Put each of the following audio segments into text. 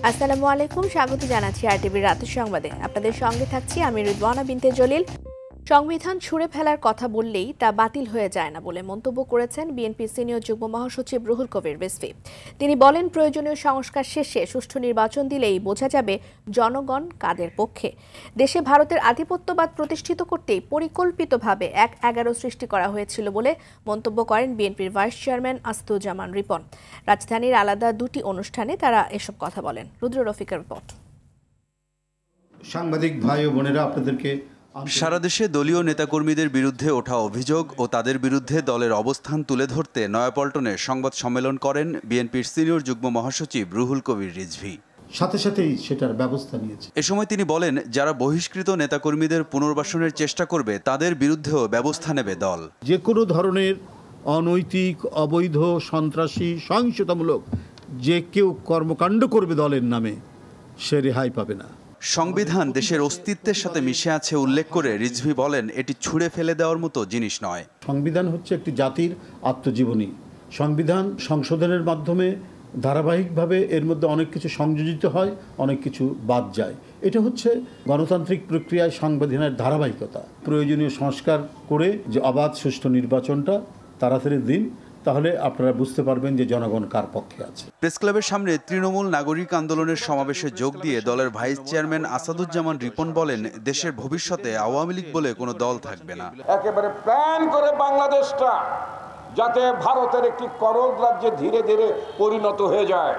আসসালামু আলাইকুম, স্বাগত জানাচ্ছি আরটিভির রাতের সংবাদে। আপনাদের সঙ্গে থাকছি আমি রিদওয়ানা বিনতে জলিল। সংবিধান ছুঁড়ে ফেলার কথা বললেই তা বাতিল হয়ে যায় না বলে মন্তব্য করেছেন বিএনপির সিনিয়র যুগ্ম মহাসচিব রুহুল কবির রিজভী। তিনি বলেন, প্রয়োজনীয় সংস্কার শেষে সুষ্ঠু নির্বাচন দিলেই বোঝা যাবে জনগণ কাদের পক্ষে। দেশে ভারতের আধিপত্যবাদ প্রতিষ্ঠিত করতেই পরিকল্পিতভাবে ১-১১ সৃষ্টি করা হয়েছিল বলে মন্তব্য করেন বিএনপির ভাইস চেয়ারম্যান আসাদুজ্জামান রিপন। রাজধানীর আলাদা দুটি অনুষ্ঠানে তারা এসব কথা বলেন। রুদ্র রফিকের রিপোর্ট। সাংবাদিক ভাই ও বোনেরা, আপনাদেরকে সারা দেশে দলীয় নেতাকর্মীদের বিরুদ্ধে ওঠা অভিযোগ ও তাদের বিরুদ্ধে দলের অবস্থান তুলে ধরতে নয়াপল্টনে সংবাদ সম্মেলন করেন বিএনপির সিনিয়র যুগ্ম মহাসচিব রুহুল কবির রিজভী। সাথে সাথেই সেটার ব্যবস্থা নিয়েছে। এ সময় তিনি বলেন, যারা বহিষ্কৃত নেতাকর্মীদের পুনর্বাসনের চেষ্টা করবে তাদের বিরুদ্ধেও ব্যবস্থা নেবে দল। যে কোনো ধরনের অনৈতিক, অবৈধ, সন্ত্রাসী, সহিংসতামূলক যে কেউ কর্মকাণ্ড করবে দলের নামে, সে রেহাই পাবে না। সংবিধান দেশের অস্তিত্বের সাথে মিশে আছে উল্লেখ করে রিজভী বলেন, এটি ছুঁড়ে ফেলে দেওয়ার মতো জিনিস নয়। সংবিধান হচ্ছে একটি জাতির আত্মজীবনী। সংবিধান সংশোধনের মাধ্যমে ধারাবাহিকভাবে এর মধ্যে অনেক কিছু সংযোজিত হয়, অনেক কিছু বাদ যায়। এটা হচ্ছে গণতান্ত্রিক প্রক্রিয়ায় সংবিধানের ধারাবাহিকতা। প্রয়োজনীয় সংস্কার করে যে অবাধ সুষ্ঠু নির্বাচনটা তাড়াতাড়ি দিন, তাহলে আপনারা বুঝতে পারবেন যে জনগণ কার পক্ষে আছে। প্রেস ক্লাবের সামনে তৃণমূল নাগরিক আন্দোলনের সমাবেশে যোগ দিয়ে দলের ভাইস চেয়ারম্যান আসাদুজ্জামান রিপন বলেন, দেশের ভবিষ্যতে আওয়ামী লীগ বলে কোনো দল থাকবে না। একেবারে প্ল্যান করে বাংলাদেশটা যাতে ভারতের একটি করদ রাজ্যে ধীরে ধীরে পরিণত হয়ে যায়,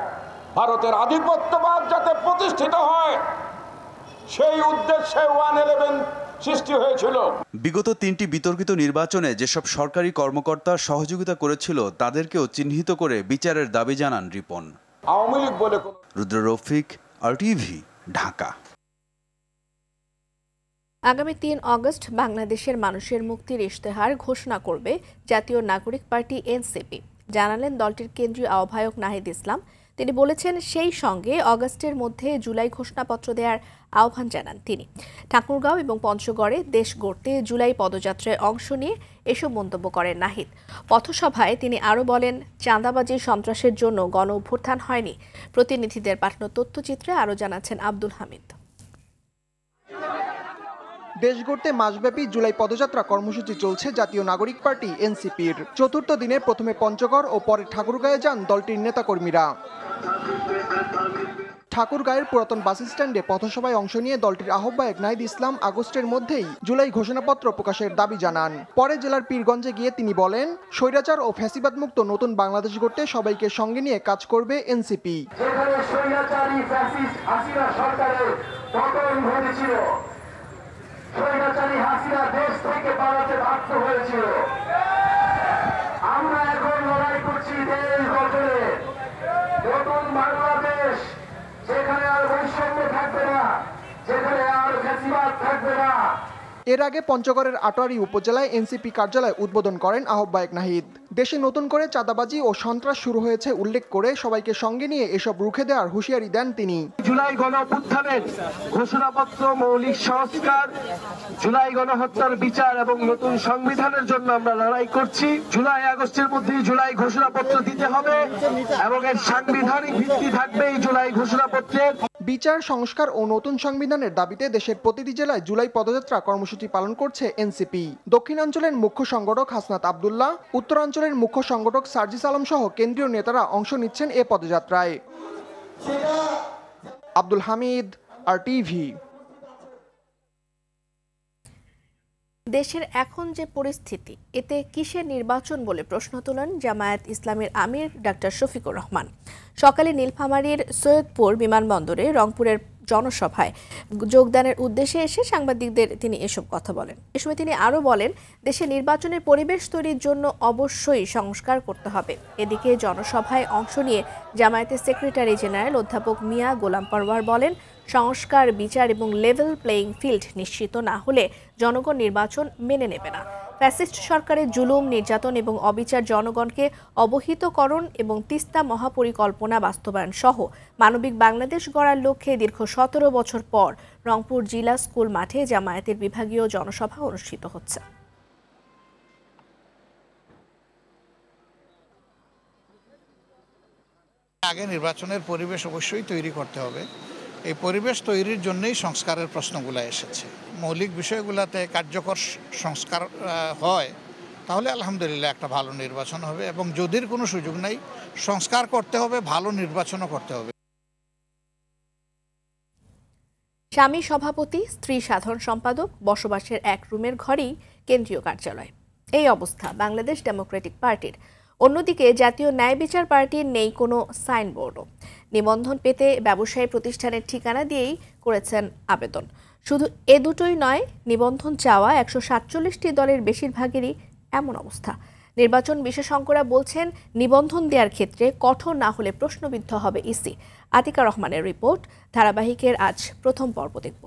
ভারতের আধিপত্যবাদ যাতে প্রতিষ্ঠিত হয়, সেই উদ্দেশ্যে 1-11 সৃষ্টি হয়েছিল। বিগত 3টি বিতর্কিত নির্বাচনে যেসব সরকারি কর্মকর্তা সহযোগিতা করেছিল তাদেরকেও চিহ্নিত করে বিচারের দাবি জানান রিপন। আওয়ামী লীগ বলে রুদ্র রফিক, আরটিভি, ঢাকা। আগামী ৩ অগস্ট বাংলাদেশের মানুষের মুক্তির ইশতেহার ঘোষণা করবে জাতীয় নাগরিক পার্টি এনসিপি, জানালেন দলটির কেন্দ্রীয় আহ্বায়ক নাহিদ ইসলাম। তিনি বলেছেন, সেই সঙ্গে অগস্টের মধ্যে জুলাই ঘোষণাপত্র দেওয়ার আহ্বান জানান তিনি। ঠাকুরগাঁও এবং পঞ্চগড়ে দেশ গড়তে জুলাই পদযাত্রায় অংশ নিয়ে এসব মন্তব্য করেন নাহিদ। পথসভায় তিনি আরও বলেন, চাঁদাবাজি, সন্ত্রাসের জন্য গণ অভ্যুত্থান হয়নি। প্রতিনিধিদের পাঠানো তথ্যচিত্রে আরও জানাচ্ছেন আব্দুল হামিদ। দেশ গড়তে মাসব্যাপী জুলাই পদযাত্রা কর্মসূচি চলছে জাতীয় নাগরিক পার্টি এনসিপির। চতুর্থ দিনে প্রথমে পঞ্চগড় ও পরে ঠাকুরগাঁয়ে যান দলটির নেতাকর্মীরা। ঠাকুরগাঁয়ের পুরাতন বাস স্ট্যান্ডে পথসভায় অংশ নিয়ে দলটির আহ্বায়ক নাহিদ ইসলাম আগস্টের মধ্যেই জুলাই ঘোষণাপত্র প্রকাশের দাবি জানান। পরে জেলার পীরগঞ্জে গিয়ে তিনি বলেন, স্বৈরাচার ও ফ্যাসিবাদ মুক্ত নতুন বাংলাদেশ গড়তে সবাইকে সঙ্গে নিয়ে কাজ করবে এনসিপি। স্বৈরাচারী হাসিনা দেশ থেকে পালাতে বাধ্য হয়েছিল। আমরা এখন লড়াই করছি দেশ গঠনে, নতুন বাংলাদেশ, যেখানে আর বৈষম্য থাকবে না, যেখানে আর ফ্যাসিবাদ থাকবে না। এর আগে পঞ্চগড়ের আটোয়ারী উপজেলায় এনসিপি কার্যালয় উদ্বোধন করেন আহ্বায়ক নাহিদ। দেশে নতুন করে চাঁদাবাজি ও সন্ত্রাস শুরু হয়েছে উল্লেখ করে সবাইকে সঙ্গে নিয়ে এসব রুখে দেওয়ার হুঁশিয়ারি দেন তিনি। জুলাই গণঅভ্যুত্থানের ঘোষণাপত্র, মৌলিক সংস্কার, জুলাই গণহত্যার বিচার এবং নতুন সংবিধানের জন্য আমরা লড়াই করছি। জুলাই আগস্টের মধ্যে জুলাই ঘোষণাপত্র দিতে হবে এবং এর সাংবিধানিক ভিত্তি থাকবে এই জুলাই ঘোষণাপত্রের। বিচার, সংস্কার ও নতুন সংবিধানের দাবিতে দেশের প্রতিটি জেলায় জুলাই পদযাত্রা কর্মসূচি পালন করছে এনসিপি। দক্ষিণাঞ্চলের মুখ্য সংগঠক হাসনাত আব্দুল্লাহ, উত্তরাঞ্চলের মুখ্য সংগঠক সার্জিস আলম সহ কেন্দ্রীয় নেতারা অংশ নিচ্ছেন এ পদযাত্রায়। আব্দুল হামিদ, আরটিভি। দেশের এখন যে পরিস্থিতি, এতে কিসের নির্বাচন বলে প্রশ্ন তোলেন জামায়াত ইসলামের আমির ডাক্তার শফিকুর রহমান। সকালে নীলফামারীর সৈয়দপুর বিমানবন্দরে রংপুরের জনসভায় যোগদানের উদ্দেশ্যে এসে সাংবাদিকদের তিনি এসব কথা বলেন। এ সময় তিনি আরও বলেন, দেশে নির্বাচনের পরিবেশ তৈরির জন্য অবশ্যই সংস্কার করতে হবে। এদিকে জনসভায় অংশ নিয়ে জামায়াতের সেক্রেটারি জেনারেল অধ্যাপক মিয়া গোলাম পরওয়ার বলেন, সংস্কার, বিচার এবং লেভেল প্লেইং ফিল্ড নিশ্চিত না হলে জনগণ নির্বাচন মেনে নেবে না। ফ্যাসিস্ট সরকারের জুলুম, নির্যাতন এবং অবিচার জনগণকে অবহিতকরণ এবং তিস্তা মহাপরিকল্পনা বাস্তবায়ন সহ মানবিক বাংলাদেশ গড়ার লক্ষ্যে দীর্ঘ 17 বছর পর রংপুর জিলা স্কুল মাঠে জামায়াতের বিভাগীয় জনসভা অনুষ্ঠিত হচ্ছে। আগে নির্বাচনের পরিবেশ অবশ্যই তৈরি করতে হবে। এই পরিবেশ তৈরির জন্যই সংস্কারের প্রশ্নগুলো এসেছে। মৌলিক বিষয়গুলোতে কার্যকর সংস্কার হয় তাহলে আলহামদুলিল্লাহ একটা ভালো নির্বাচন হবে, এবং যদির কোনো সুযোগ নাই, সংস্কার করতে হবে, ভালো নির্বাচনও করতে হবে। স্বামী সভাপতি, স্ত্রী সাধারণ সম্পাদক, বসবাসের এক রুমের ঘরেই কেন্দ্রীয় কার্যালয়। এই অবস্থা বাংলাদেশ ডেমোক্রেটিক পার্টির। অন্যদিকে জাতীয় ন্যায় বিচার পার্টির নেই কোনো সাইনবোর্ডও। নিবন্ধন পেতে ব্যবসায়ী প্রতিষ্ঠানের ঠিকানা দিয়েই করেছেন আবেদন। শুধু এ দুটোই নয়, নিবন্ধন চাওয়া 147টি দলের বেশিরভাগেরই এমন অবস্থা। নির্বাচন বিশেষজ্ঞরা বলছেন, নিবন্ধন দেওয়ার ক্ষেত্রে কঠোর না হলে প্রশ্নবিদ্ধ হবে ইসি। আতিকা রহমানের রিপোর্ট। ধারাবাহিকের আজ প্রথম পর্ব দেখব।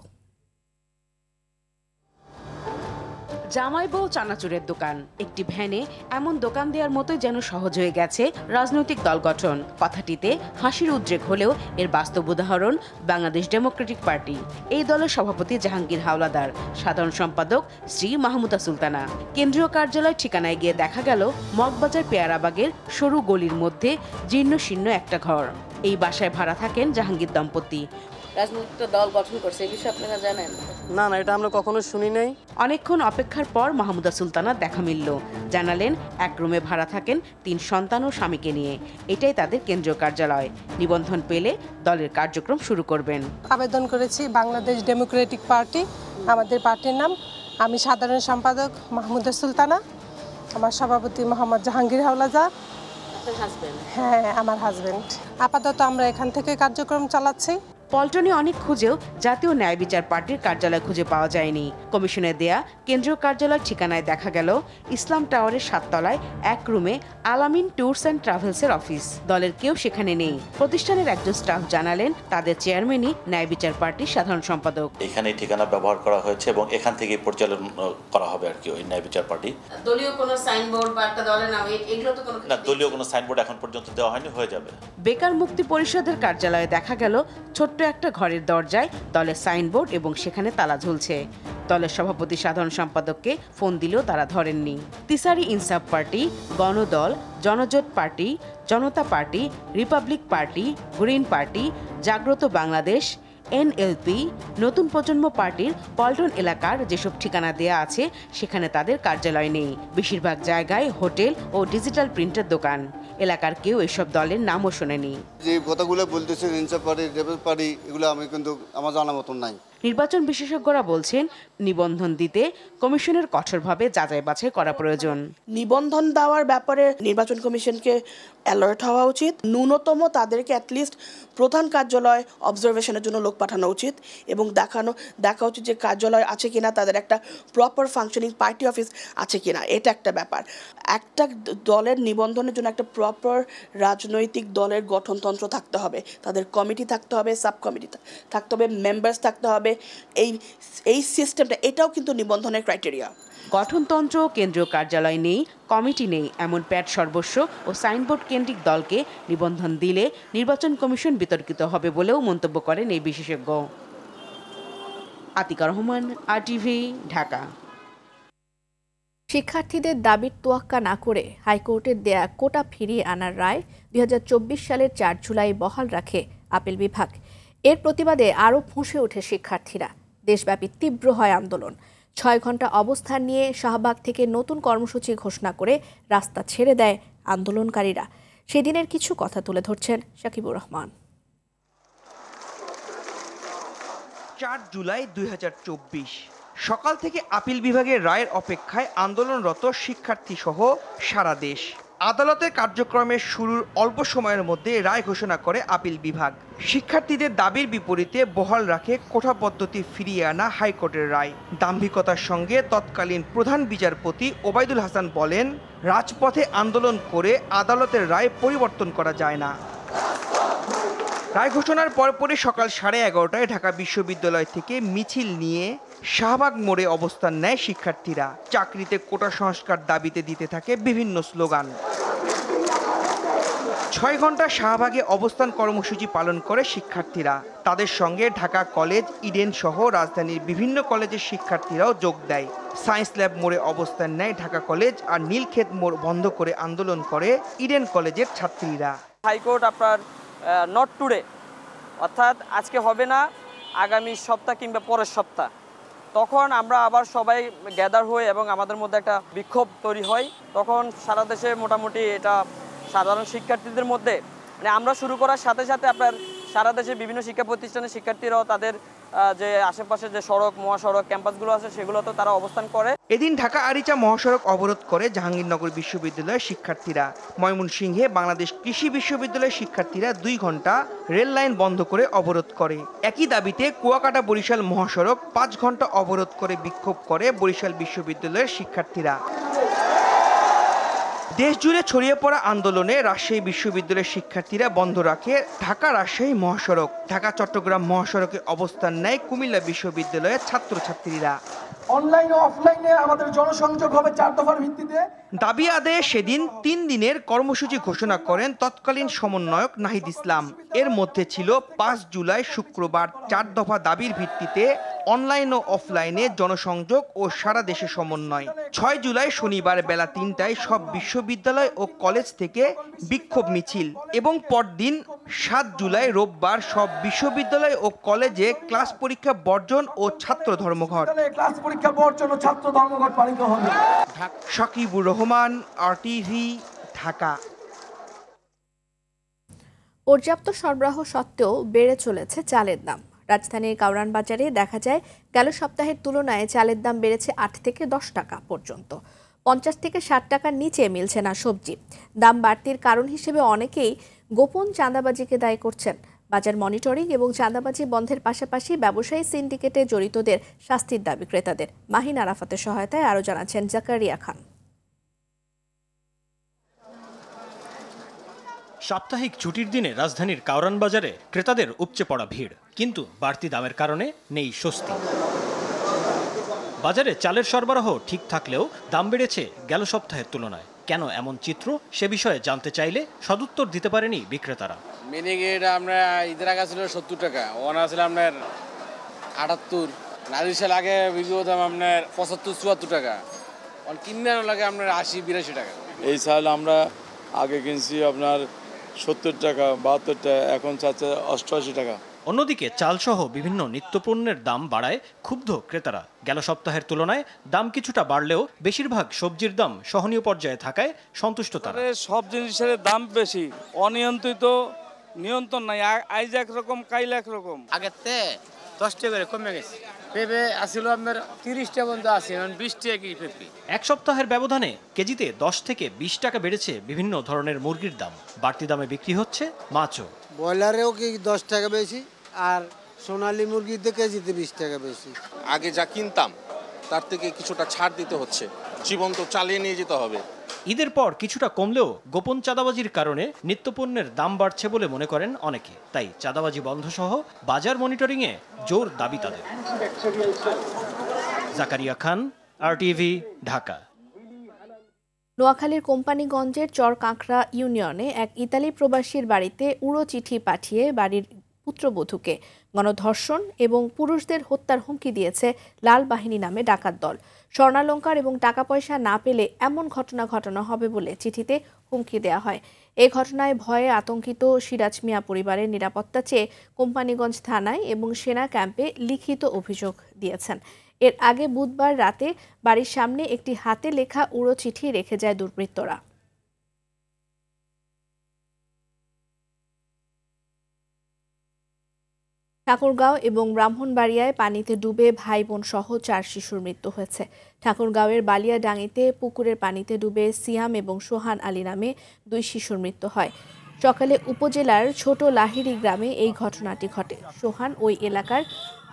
জামাই বউ চানাচুরের দোকান, একটি ভ্যানে এমন দোকান দেওয়ার মতোই যেন সহজ হয়ে গেছে রাজনৈতিক দল গঠন। কথাটিতে হাসির উদ্রেক হলেও এর বাস্তব উদাহরণ বাংলাদেশ ডেমোক্রেটিক পার্টি। এই দলের সভাপতি জাহাঙ্গীর হাওলাদার, সাধারণ সম্পাদক শ্রী মাহমুদা সুলতানা। কেন্দ্রীয় কার্যালয় ঠিকানায় গিয়ে দেখা গেল মগবাজার পেয়ারাবাগের সরু গলির মধ্যে জীর্ণ শীর্ণ একটা ঘর। এই বাসায় ভাড়া থাকেন জাহাঙ্গীর দম্পতি। রাজনৈতিক দল গঠন করছে, এই বিষয়ে আপনারা জানেন? না, এটা আমরা কখনো শুনি নাই। অনেকক্ষণ অপেক্ষার পর মাহমুদা সুলতানার দেখা মিলল। জানালেন, এক রুমে ভাড়া থাকেন 3 সন্তান ও স্বামীকে নিয়ে। এটাই তাদের কেন্দ্রীয় কার্যালয়। নিবন্ধন পেলে দলের কার্যক্রম শুরু করবেন। আবেদন করেছি বাংলাদেশ ডেমোক্রেটিক পার্টি, আমাদের পার্টির নাম। আমি সাধারণ সম্পাদক মাহমুদা সুলতানা, আমার সভাপতি মোহাম্মদ জাহাঙ্গীর হাওলাদার। হ্যাঁ, আমার হাজবেন্ড। আপাতত আমরা এখান থেকে কার্যক্রম চালাচ্ছি। পল্টনে অনেক খুঁজেও জাতীয় ন্যায় বিচার পার্টির কার্যালয় খুঁজে পাওয়া যায়নি। কমিশনের দেয়া কেন্দ্রীয় কার্যালয় ঠিকানায় দেখা গেল ইসলাম টাওয়ারের 7 তলায় এক রুমে আলামিন ট্যুরস অ্যান্ড ট্রাভেলসের অফিস। দলের কেউ সেখানে নেই। প্রতিষ্ঠানের একজন স্টাফ জানালেন, তাদের চেয়ারম্যানই ন্যায় বিচার পার্টির সাধারণ সম্পাদক। এখানে ঠিকানা ব্যবহার করা হয়েছে এবং এখান থেকে পরিচালনা করা হবে আর কি ওই ন্যায় বিচার পার্টি। দলীয় কোনো সাইনবোর্ড বা একটা দলের নাম এগুলো তো কোনো না, দলীয় কোনো সাইনবোর্ড এখন পর্যন্ত দেওয়া হয়নি, হয়ে যাবে। বেকার মুক্তি পরিষদের কার্যালয়ে দেখা গেল ছোট্ট একটা ঘরের দরজায় দলের সাইনবোর্ড এবং সেখানে তালা ঝুলছে। দলের সভাপতি সাধারণ সম্পাদককে ফোন দিলেও তারা ধরেননি। Tisari Insaf party, Ganadal, Janajot party, Janata party, republic party, green party, Jagrata Bangladesh, NLP, নতুন প্রজন্ম পার্টির পল্টন এলাকার যেসব ঠিকানা দেয়া আছে সেখানে তাদের কার্যালয় নেই। বেশিরভাগ জায়গায় হোটেল ও ডিজিটাল প্রিন্টের দোকান। এলাকার কেউ এসব দলের নামও শোনেনি। যে কথাগুলো বলতেছেন ইনসাফ পার্টি, লেবার পার্টি, এগুলো আমি কিন্তু আমার জানা মতন নাই। নির্বাচন বিশেষজ্ঞরা বলছেন, নিবন্ধন দিতে কমিশনের কঠোরভাবে যাচাই বাছাই করা প্রয়োজন। নিবন্ধন দেওয়ার ব্যাপারে নির্বাচন কমিশনকে অ্যালার্ট হওয়া উচিত। ন্যূনতম তাদেরকে অ্যাটলিস্ট প্রধান কার্যালয় অবজারভেশনের জন্য লোক পাঠানো উচিত এবং দেখা উচিত যে কার্যালয় আছে কিনা, তাদের একটা প্রপার ফাংশনিং পার্টি অফিস আছে কিনা। এটা একটা ব্যাপার। একটা দলের নিবন্ধনের জন্য একটা প্রপার রাজনৈতিক দলের গঠনতন্ত্র থাকতে হবে, তাদের কমিটি থাকতে হবে, সাব কমিটি থাকতে হবে, মেম্বার্স থাকতে হবে। এই সিস্টেমটা, এটাও কিন্তু নিবন্ধনের ক্রাইটেরিয়া। গঠনতন্ত্র, কেন্দ্রীয় কার্যালয় নেই, কমিটি নেই এমন প্যাট সর্বস্ব ও সাইনবোর্ড কেন্দ্রিক দলকে নিবন্ধন দিলে নির্বাচন কমিশন বিতর্কিত হবে বলেও মন্তব্য করেন এই বিশেষজ্ঞ। আতিকা রহমান, RTV, ঢাকা। শিক্ষার্থীদের দাবির তোয়াক্কা না করে হাইকোর্টের দেয়া কোটা ফিরিয়ে আনার রায় 2024 সালের 4 জুলাই বহাল রাখে আপিল বিভাগ। এর প্রতিবাদে আরও ফুঁসে ওঠে শিক্ষার্থীরা। দেশব্যাপী তীব্র হয় আন্দোলন। 6 ঘন্টা অবস্থান নিয়ে শাহবাগ থেকে নতুন কর্মসূচি ঘোষণা করে রাস্তা ছেড়ে দেয় আন্দোলনকারীরা। সেদিনের কিছু কথা তুলে ধরছেন শাকিবুর রহমান। 4 জুলাই 2024 সকাল থেকে আপিল বিভাগের রায়ের অপেক্ষায় আন্দোলনরত শিক্ষার্থী সহ সারা দেশ। আদালতের কার্যক্রমের শুরুর অল্প সময়ের মধ্যে রায় ঘোষণা করে আপিল বিভাগ। শিক্ষার্থীদের দাবির বিপরীতে বহাল রাখে কোটা পদ্ধতি ফিরিয়ে আনা হাইকোর্টের রায়। দাম্ভিকতার সঙ্গে তৎকালীন প্রধান বিচারপতি ওবায়দুল হাসান বলেন, রাজপথে আন্দোলন করে আদালতের রায় পরিবর্তন করা যায় না। রায় ঘোষণার পরপরই সকাল 11:30টায় ঢাকা বিশ্ববিদ্যালয় থেকে মিছিল নিয়ে শাহবাগ মোড়ে অবস্থান নেয় শিক্ষার্থীরা। চাকরিতে কোটা সংস্কার দাবিতে দিতে থাকে বিভিন্ন স্লোগান। 6 ঘন্টা শাহবাগে অবস্থান কর্মসূচি পালন করে শিক্ষার্থীরা। তাদের সঙ্গে ঢাকা কলেজ, ইডেন সহ রাজধানীর বিভিন্ন কলেজের শিক্ষার্থীরাও যোগ দেয়। সায়েন্স ল্যাব মোড়ে অবস্থান নেয় ঢাকা কলেজ, আর নীলক্ষেত মোড় বন্ধ করে আন্দোলন করে ইডেন কলেজের ছাত্রীরা। হাইকোর্ট আপনার নট টুডে, অর্থাৎ আজকে হবে না, আগামী সপ্তাহ কিংবা পরের সপ্তাহ, তখন আমরা আবার সবাই গ্যাদার হই এবং আমাদের মধ্যে একটা বিক্ষোভ তৈরি হয়। তখন সারা দেশে মোটামুটি এটা সাধারণ শিক্ষার্থীদের মধ্যে মানে আমরা শুরু করার সাথে সাথে আপনার সারা দেশে বিভিন্ন শিক্ষা প্রতিষ্ঠানের শিক্ষার্থীরাও তাদের যে আশেপাশে যে সড়ক মহাসড়ক ক্যাম্পাসগুলো আছে সেগুলোতে তারা অবস্থান করে। এদিন ঢাকা আরিচা মহাসড়ক অবরোধ করে জাহাঙ্গীরনগর বিশ্ববিদ্যালয়ের শিক্ষার্থীরা। ময়মনসিংহে বাংলাদেশ কৃষি বিশ্ববিদ্যালয়ের শিক্ষার্থীরা 2 ঘন্টা রেল লাইন বন্ধ করে অবরোধ করে। একই দাবিতে কুয়াকাটা বরিশাল মহাসড়ক 5 ঘন্টা অবরোধ করে বিক্ষোভ করে বরিশাল বিশ্ববিদ্যালয়ের শিক্ষার্থীরা। দেশজুড়ে ছড়িয়ে পড়া আন্দোলনে রাজশাহী বিশ্ববিদ্যালয়ের শিক্ষার্থীরা বন্ধ রাখে ঢাকা রাজশাহী মহাসড়ক। ঢাকা চট্টগ্রাম মহাসড়কে অবস্থান নেয় কুমিল্লা বিশ্ববিদ্যালয়ের ছাত্রছাত্রীরা। অনলাইন ও অফলাইনে আমাদের জনসংযোগ হবে 4 দফার ভিত্তিতে। দাবি আদায়ে সেদিন 3 দিনের কর্মসূচি ঘোষণা করেন তৎকালীন সমন্বয়ক নাহিদ ইসলাম। এর মধ্যে ছিল 5 জুলাই শুক্রবার 4 দফা দাবির ভিত্তিতে অনলাইন ও অফলাইনে জনসংযোগ ও সারা দেশে সমন্বয়। 6 জুলাই শনিবার বেলা 3টায় সব বিশ্ববিদ্যালয় ও কলেজ থেকে বিক্ষোভ মিছিল এবং পরদিন 7 জুলাই রোববার সব বিশ্ববিদ্যালয় ও কলেজে ক্লাস পরীক্ষা বর্জন ও ছাত্র ধর্মঘট। শাকিবুর রহমান, আরটিভি, ঢাকা। পর্যাপ্ত সরবরাহ সত্ত্বেও বেড়ে চলেছে চালের দাম। রাজধানীর কাউরান বাজারে দেখা যায় গেল সপ্তাহের তুলনায় চালের দাম বেড়েছে 8 থেকে 10 টাকা পর্যন্ত। 50 থেকে 60 টাকার নিচে মিলছে না সবজি। দাম বাড়তির কারণ হিসেবে অনেকেই গোপন চাঁদাবাজিকে দায়ী করছেন। বাজার মনিটরিং এবং চাঁদাবাজি বন্ধের পাশাপাশি ব্যবসায়ী সিন্ডিকেটে জড়িতদের শাস্তির দাবি ক্রেতাদের। মাহিন আরাফাতের সহায়তায় আরও জানাচ্ছেন জাকারিয়া খান। সাপ্তাহিক ছুটির দিনে রাজধানীর কাউরান বাজারে ক্রেতাদের উপচে পড়া ভিড়, কিন্তু বাড়তি দামের কারণে নেই স্বস্তি। বাজারে চালের সরবরাহ ঠিক থাকলেও দাম বেড়েছে গেল সপ্তাহের তুলনায়। কেন এমন চিত্র, সে বিষয়ে জানতে চাইলে সদুত্তর দিতে পারেনি বিক্রেতারা। মিনিকেট আমরা ঈদের আগে ছিল 70 টাকা, ওনা ছিল আপনার 78, নারিশাল আগে বিক্রি হতাম আপনার 75-74 টাকা, কিনে লাগে আপনার 80-82 টাকা। এই চাল আমরা আগে কিনছি আপনার 70 টাকা, 72 টাকা, এখন চাচ্ছে 88 টাকা। অন্যদিকে চালসহ বিভিন্ন নিত্যপণ্যের দাম বাড়ায় ক্ষুব্ধ ক্রেতারা। গেল সপ্তাহের তুলনায় দাম কিছুটা বাড়লেও বেশিরভাগ সবজির দাম সহনীয় পর্যায়ে থাকায় সন্তুষ্ট তারা। সব জিনিসের দাম বেশি, অনিয়ন্ত্রিত, নিয়ন্ত্রণ নাই। আইজ একরকম কাইল একরকম। আগের থেকে 10 টাকা করে কমে গেছে। পেঁপে আসছিল আপনার 30 টাকা পর্যন্ত আছে, এখন 20 টাকা কেজি পেঁপে। এক সপ্তাহের ব্যবধানে কেজিতে 10 থেকে 20 টাকা বেড়েছে বিভিন্ন ধরনের মুরগির দাম। বাড়তি দামে বিক্রি হচ্ছে মাছও। ব্রয়লারেও কি 10 টাকা বেশি, আর সোনালী মুরগিতে কেজিতে 20 টাকা বেশি। আগে যা কিনতাম তার থেকে কিছুটা ছাড় দিতে হচ্ছে, জীবন তো চালিয়ে নিয়ে যেতে হবে। ঈদের পর কিছুটা কমলেও গোপন চাঁদাবাজির কারণে নিত্যপণ্যের দাম বাড়ছে বলে মনে করেন অনেকে। তাই চাঁদাবাজি বন্ধ সহ বাজার মনিটরিংয়ে জোর দাবি তাদের। জাকারিয়া খান, আরটিভি, ঢাকা। নোয়াখালীর কোম্পানিগঞ্জের চরকাঁকড়া ইউনিয়নে এক ইতালি প্রবাসীর বাড়িতে উড়ো চিঠি পাঠিয়ে বাড়ির পুত্রবধূকে গণধর্ষণ এবং পুরুষদের হত্যার হুমকি দিয়েছে লাল বাহিনী নামে ডাকাত দল। স্বর্ণালংকার এবং টাকা পয়সা না পেলে এমন ঘটনা ঘটানো হবে বলে চিঠিতে হুমকি দেওয়া হয়। এই ঘটনায় ভয়ে আতঙ্কিত সিরাজ মিয়া পরিবারের নিরাপত্তা চেয়ে কোম্পানিগঞ্জ থানায় এবং সেনা ক্যাম্পে লিখিত অভিযোগ দিয়েছেন। এর আগে বুধবার রাতে বাড়ির সামনে একটি হাতে লেখা উড়ো চিঠি রেখে যায় দুর্বৃত্তরা। ঠাকুরগাঁও এবং ব্রাহ্মণবাড়িয়ায় পানিতে ডুবে ভাই বোন সহ 4 শিশুর মৃত্যু হয়েছে। ঠাকুরগাঁওয়ের বালিয়াডাঙ্গিতে পুকুরের পানিতে ডুবে সিয়াম এবং সোহান আলী নামে 2 শিশুর মৃত্যু হয়। সকালে উপজেলার ছোট লাহিড়ি গ্রামে এই ঘটনাটি ঘটে। সোহান ওই এলাকার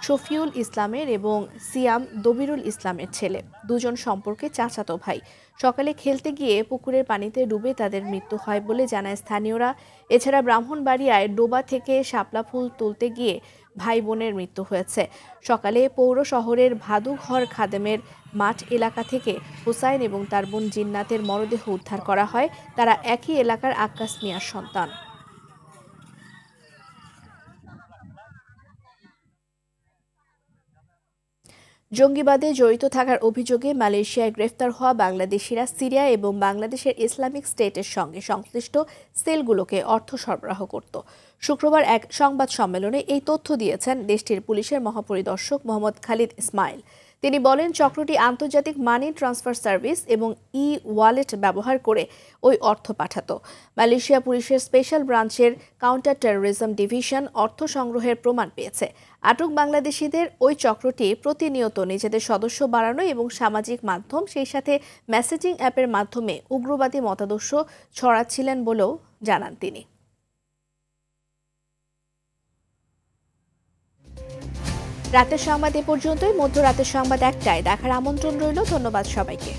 শফিউল ইসলামের এবং সিয়াম দবিরুল ইসলামের ছেলে, দুজন সম্পর্কে চাচাতো ভাই। সকালে খেলতে গিয়ে পুকুরের পানিতে ডুবে তাদের মৃত্যু হয় বলে জানায় স্থানীয়রা। এছাড়া ব্রাহ্মণবাড়িয়ায় ডোবা থেকে শাপলা ফুল তুলতে গিয়ে ভাই বোনের মৃত্যু হয়েছে। সকালে পৌর শহরের ভাদুঘর খাদেমের মাঠ এলাকা থেকে হুসাইন এবং তার বোন জিন্নাতের মরদেহ উদ্ধার করা হয়। তারা একই এলাকার আক্কাস মিয়ার সন্তান। জঙ্গিবাদে জড়িত থাকার অভিযোগে মালয়েশিয়ায় গ্রেফতার হওয়া বাংলাদেশিরা সিরিয়া এবং বাংলাদেশের ইসলামিক স্টেটের সঙ্গে সংশ্লিষ্ট সেলগুলোকে অর্থ সরবরাহ করত। শুক্রবার এক সংবাদ সম্মেলনে এই তথ্য দিয়েছেন দেশটির পুলিশের মহাপরিদর্শক মোহাম্মদ খালিদ ইসমাইল। তিনি বলেন, চক্রটি আন্তর্জাতিক মানি ট্রান্সফার সার্ভিস এবং ওয়ালেট ব্যবহার করে ওই অর্থ পাঠাতো। মালয়েশিয়া পুলিশের স্পেশাল ব্রাঞ্চের কাউন্টার টেরোরিজম ডিভিশন অর্থ সংগ্রহের প্রমাণ পেয়েছে। আটক বাংলাদেশিদের ওই চক্রটি প্রতিনিয়ত নিজেদের সদস্য বাড়ানো এবং সামাজিক মাধ্যম সেই সাথে মেসেজিং অ্যাপের মাধ্যমে উগ্রবাদী মতাদর্শ ছড়াচ্ছিলেন বলেও জানান তিনি। রাতের সংবাদ এ পর্যন্তই। মধ্যরাতের সংবাদ 1টায় দেখার আমন্ত্রণ রইল। ধন্যবাদ সবাইকে।